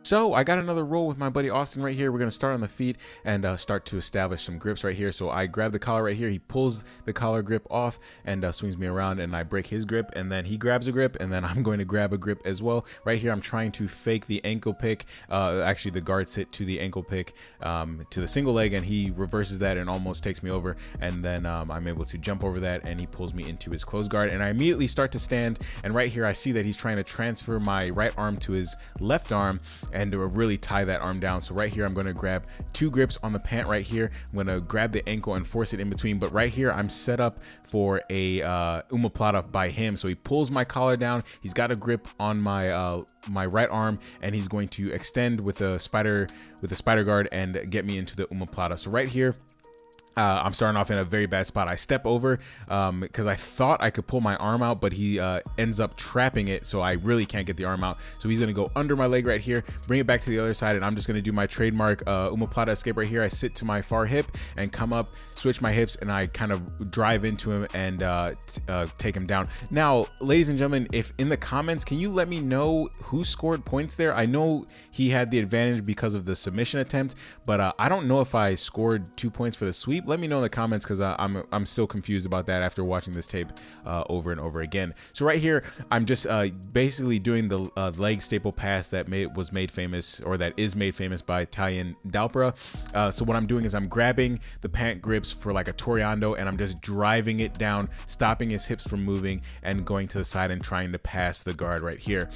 So I got another roll with my buddy Austin right here. We're going to start on the feet and start to establish some grips right here. So I grab the collar right here. He pulls the collar grip off and swings me around, and I break his grip, and then he grabs a grip, and then I'm going to grab a grip as well. Right here I'm trying to fake the ankle pick, actually the guard sit to the ankle pick to the single leg, and he reverses that and almost takes me over, and then I'm able to jump over that, and he pulls me into his close guard, and I immediately start to stand. And right here I see that he's trying to transfer my right arm to his left arm and to really tie that arm down. So right here I'm going to grab two grips on the pant right here. I'm going to grab the ankle and force it in between, but right here I'm set up for a omoplata by him. So he pulls my collar down, he's got a grip on my my right arm, and he's going to extend with a spider guard and get me into the omoplata. So right here I'm starting off in a very bad spot. I step over because I thought I could pull my arm out, but he ends up trapping it, so I really can't get the arm out. So he's going to go under my leg right here, bring it back to the other side, and I'm just going to do my trademark omoplata escape right here. I sit to my far hip and come up, switch my hips, and I kind of drive into him and take him down. Now, ladies and gentlemen, if in the comments, can you let me know who scored points there? I know he had the advantage because of the submission attempt, but I don't know if I scored 2 points for the sweep. Let me know in the comments, because I'm still confused about that after watching this tape over and over again. So right here I'm just basically doing the leg staple pass that was made famous, or that is made famous by Taiyan Dalpra. So what I'm doing is I'm grabbing the pant grips for like a Toreando, and I'm just driving it down, stopping his hips from moving, and going to the side and trying to pass the guard right here.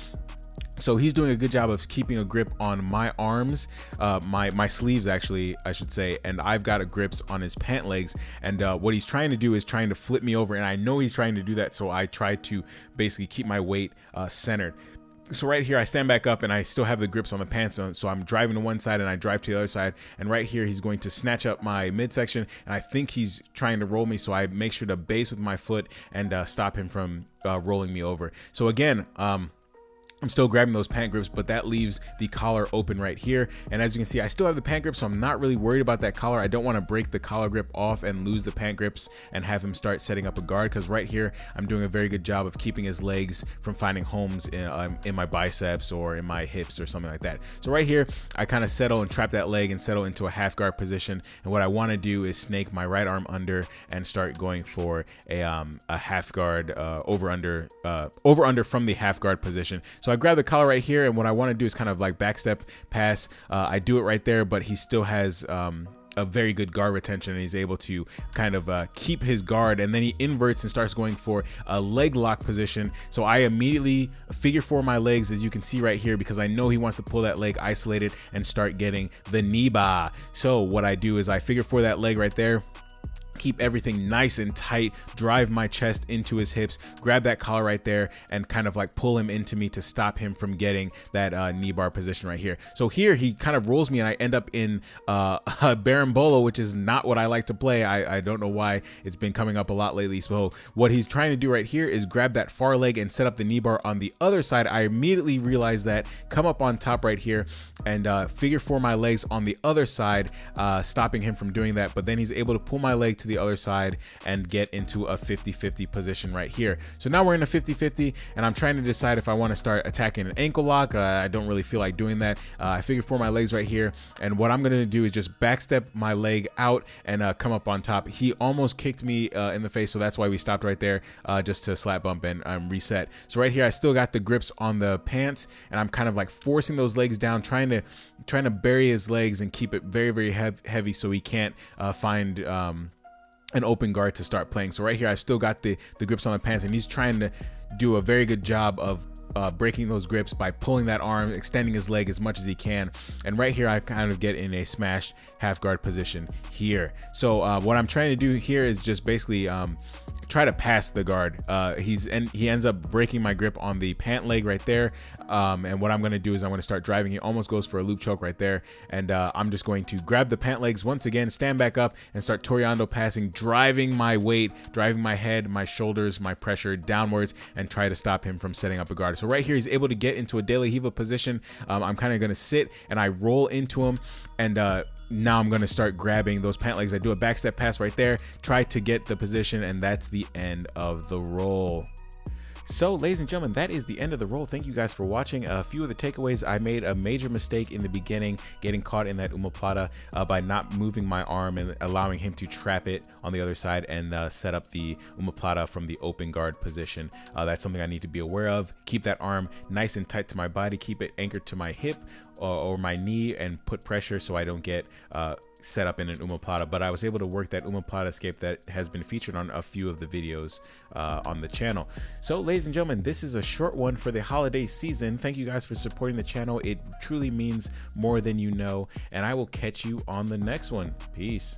So he's doing a good job of keeping a grip on my arms, my sleeves actually, I should say, and I've got a grips on his pant legs. And what he's trying to do is trying to flip me over, and I know he's trying to do that, so I try to basically keep my weight centered. So right here I stand back up, and I still have the grips on the pants on, so I'm driving to one side and I drive to the other side, and right here he's going to snatch up my midsection, and I think he's trying to roll me, so I make sure to base with my foot and stop him from rolling me over. So again, I'm still grabbing those pant grips, but that leaves the collar open right here. And as you can see, I still have the pant grip, so I'm not really worried about that collar. I don't want to break the collar grip off and lose the pant grips and have him start setting up a guard, because right here I'm doing a very good job of keeping his legs from finding homes in my biceps or in my hips or something like that. So right here I kind of settle and trap that leg and settle into a half guard position, and what I want to do is snake my right arm under and start going for a half guard over under from the half guard position. So I grab the collar right here, and what I want to do is kind of like backstep pass. I do it right there, but he still has a very good guard retention, and he's able to kind of keep his guard, and then he inverts and starts going for a leg lock position. So I immediately figure four my legs, as you can see right here, because I know he wants to pull that leg isolated and start getting the knee bar. So what I do is I figure four that leg right there, keep everything nice and tight, drive my chest into his hips, grab that collar right there, and kind of like pull him into me to stop him from getting that knee bar position right here. So here he kind of rolls me, and I end up in a berimbolo, which is not what I like to play. I don't know why it's been coming up a lot lately. So what he's trying to do right here is grab that far leg and set up the knee bar on the other side. I immediately realize that, come up on top right here, and figure four my legs on the other side, stopping him from doing that. But then he's able to pull my leg to the other side and get into a 50-50 position right here. So now we're in a 50-50, and I'm trying to decide if I want to start attacking an ankle lock. I don't really feel like doing that. I figure for my legs right here, and what I'm going to do is just backstep my leg out and come up on top. He almost kicked me in the face, so that's why we stopped right there, just to slap bump and reset. So right here I still got the grips on the pants, and I'm kind of like forcing those legs down, trying to bury his legs and keep it very, very heavy, so he can't find an open guard to start playing. So right here I've still got the grips on the pants, and he's trying to do a very good job of breaking those grips by pulling that arm, extending his leg as much as he can. And right here I kind of get in a smash half guard position here. So what I'm trying to do here is just basically try to pass the guard. He ends up breaking my grip on the pant leg right there. And what I'm going to do is I'm going to start driving. He almost goes for a loop choke right there. And I'm just going to grab the pant legs once again, stand back up, and start Toreando passing, driving my weight, driving my head, my shoulders, my pressure downwards, and try to stop him from setting up a guard. So right here he's able to get into a De La Riva position. I'm kind of going to sit and I roll into him, and now I'm going to start grabbing those pant legs. I do a backstep pass right there, try to get the position, and that's the end of the roll. So, ladies and gentlemen, that is the end of the roll. Thank you guys for watching. A few of the takeaways: I made a major mistake in the beginning, getting caught in that omoplata by not moving my arm and allowing him to trap it on the other side and set up the omoplata from the open guard position. That's something I need to be aware of. Keep that arm nice and tight to my body, keep it anchored to my hip or my knee, and put pressure so I don't get set up in an omoplata. But I was able to work that omoplata escape that has been featured on a few of the videos on the channel. So, ladies and gentlemen, this is a short one for the holiday season. Thank you guys for supporting the channel. It truly means more than you know, and I will catch you on the next one. Peace.